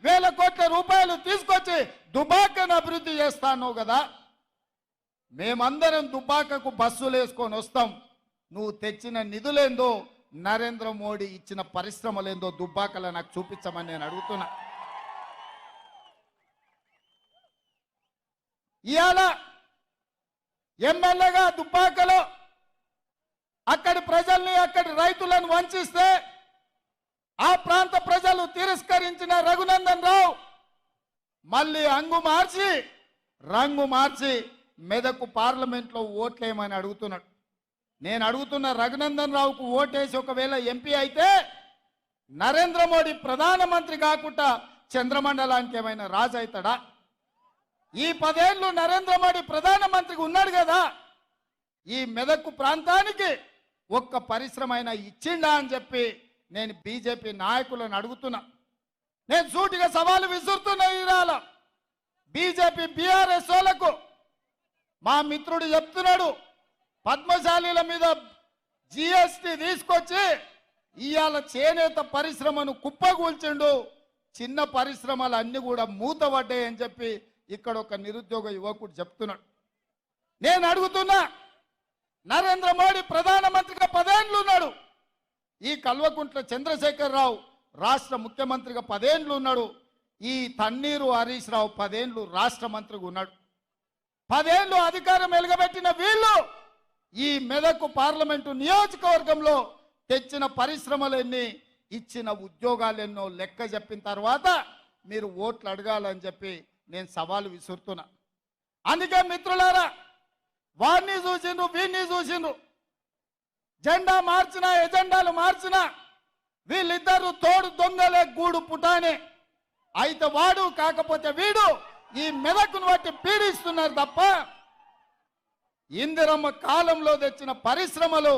వేల కోట్ల రూపాయలు తీసుకొచ్చి దుబాకను అభివృద్ధి చేస్తాను కదా. మేమందరం దుబాకకు బస్సులు వేసుకొని వస్తాం. నువ్వు తెచ్చిన నిధులేందో, నరేంద్ర మోడీ ఇచ్చిన పరిశ్రమలేందో దుబ్బాకలో నాకు చూపించమని నేను అడుగుతున్నా. ఇవాళ ఎమ్మెల్యేగా దుబ్బాకలో అక్కడి ప్రజల్ని, అక్కడి రైతులను వంచిస్తే ఆ ప్రాంత ప్రజలు తిరస్కరించిన రఘునందన్ రావు మళ్ళీ రంగు మార్చి మెదకు పార్లమెంట్లో ఓట్లేయమని అడుగుతున్నాడు. నేను అడుగుతున్న రఘునందన్ రావుకు ఓటేసి ఒకవేళ ఎంపీ అయితే నరేంద్ర మోడీ ప్రధానమంత్రి కాకుండా చంద్రమండలానికి ఏమైనా రాజు అవుతాడా? ఈ 10 ఏళ్ళు నరేంద్ర మోడీ ప్రధానమంత్రిగా ఉన్నాడు కదా, ఈ మెదకు ప్రాంతానికి ఒక్క పరిశ్రమ అయినా ఇచ్చిండా అని చెప్పి నేను బీజేపీ నాయకులను అడుగుతున్నా. నేను సూటిగా సవాలు విసురుతున్నా. ఇవాళ బీజేపీ బీఆర్ఎస్ వాళ్ళకు మా మిత్రుడు చెప్తున్నాడు, పద్మశాలీల మీద జిఎస్టీ తీసుకొచ్చి ఇవాళ చేనేత పరిశ్రమను కుప్పగూల్చిండు. చిన్న పరిశ్రమలు అన్ని కూడా మూతపడ్డాయి అని చెప్పి ఇక్కడ ఒక నిరుద్యోగ యువకుడు చెప్తున్నాడు. నేను అడుగుతున్నా, నరేంద్ర మోడీ ప్రధానమంత్రిగా 10 ఏళ్ళు ఉన్నాడు. ఈ కల్వకుంట్ల చంద్రశేఖరరావు రాష్ట్ర ముఖ్యమంత్రిగా 10 ఏళ్ళు ఉన్నాడు. ఈ తన్నీరు హరీష్ రావు 10 ఏళ్ళు రాష్ట్ర మంత్రిగా ఉన్నాడు. 10 ఏళ్ళు అధికారం వెలుగబెట్టిన వీళ్ళు ఈ మెదకు పార్లమెంటు నియోజకవర్గంలో తెచ్చిన పరిశ్రమలన్నీ, ఇచ్చిన ఉద్యోగాలెన్నో లెక్క చెప్పిన తర్వాత మీరు ఓట్లు అడగాలని చెప్పి నేను సవాలు విసురుతున్నా. అందుకే మిత్రులారా, వారిని చూసిండ్రు, వీరిని చూసిండ్రు, జెండా మార్చినా, ఎజెండాలు మార్చినా వీళ్ళిద్దరు తోడు దొంగలే, గూడు పుటానే. అయితే వాడు కాకపోతే వీడు ఈ మెదకును బట్టి పీడిస్తున్నారు తప్ప ఇందిరమ్మ కాలంలో తెచ్చిన పరిశ్రమలు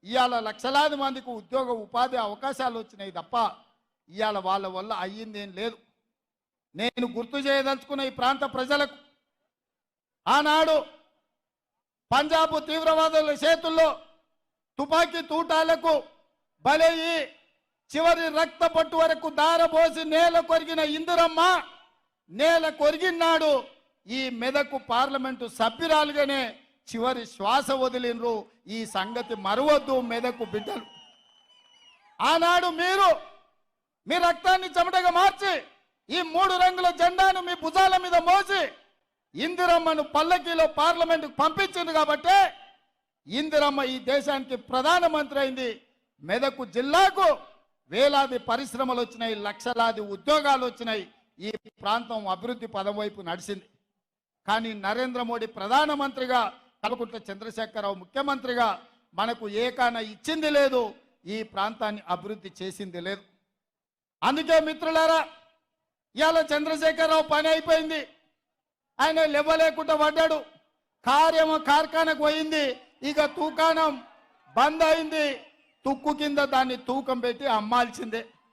ఇవాళ లక్షలాది మందికి ఉద్యోగ ఉపాధి అవకాశాలు వచ్చినాయి తప్ప ఇవాళ వాళ్ళ వల్ల అయ్యిందేం లేదు. నేను గుర్తు చేయదలుచుకున్న ఈ ప్రాంత ప్రజలకు, ఆనాడు పంజాబ్ తీవ్రవాదుల చేతుల్లో తుపాకీ తూటాలకు బలయ్యి చివరి రక్త పట్టు వరకు దారబోసి నేల కొరిగిన ఇందిరమ్మ నేల కొరిగినాడు ఈ మెదకు పార్లమెంటు సభ్యురాలుగానే చివరి శ్వాస వదిలినరు. ఈ సంగతి మరవద్దు మెదకు బిడ్డలు. ఆనాడు మీ రక్తాన్ని చెమటగా మార్చి ఈ 3 రంగుల జెండాను మీ భుజాల మీద మోసి ఇందిరమ్మను పల్లకీలో పార్లమెంటుకు పంపించింది కాబట్టి ఇందిరమ్మ ఈ దేశానికి ప్రధానమంత్రి అయింది. మెదకు జిల్లాకు వేలాది పరిశ్రమలు వచ్చినాయి, లక్షలాది ఉద్యోగాలు వచ్చినాయి. ఈ ప్రాంతం అభివృద్ధి పదం వైపు నడిచింది. కానీ నరేంద్ర మోడీ ప్రధానమంత్రిగా, కల్వకుంట్ల చంద్రశేఖరరావు ముఖ్యమంత్రిగా మనకు ఏకాన ఇచ్చింది లేదు, ఈ ప్రాంతాన్ని అభివృద్ధి చేసింది లేదు. అందుకే మిత్రులారా, ఇవాళ చంద్రశేఖరరావు పని అయిపోయింది, ఆయన లేవలేకుండా పడ్డాడు. కార్ఖానకు పోయింది, ఇక తూకాణం బంద్ అయింది. తుక్కు కింద దాన్ని తూకం పెట్టి అమ్మాల్సిందే.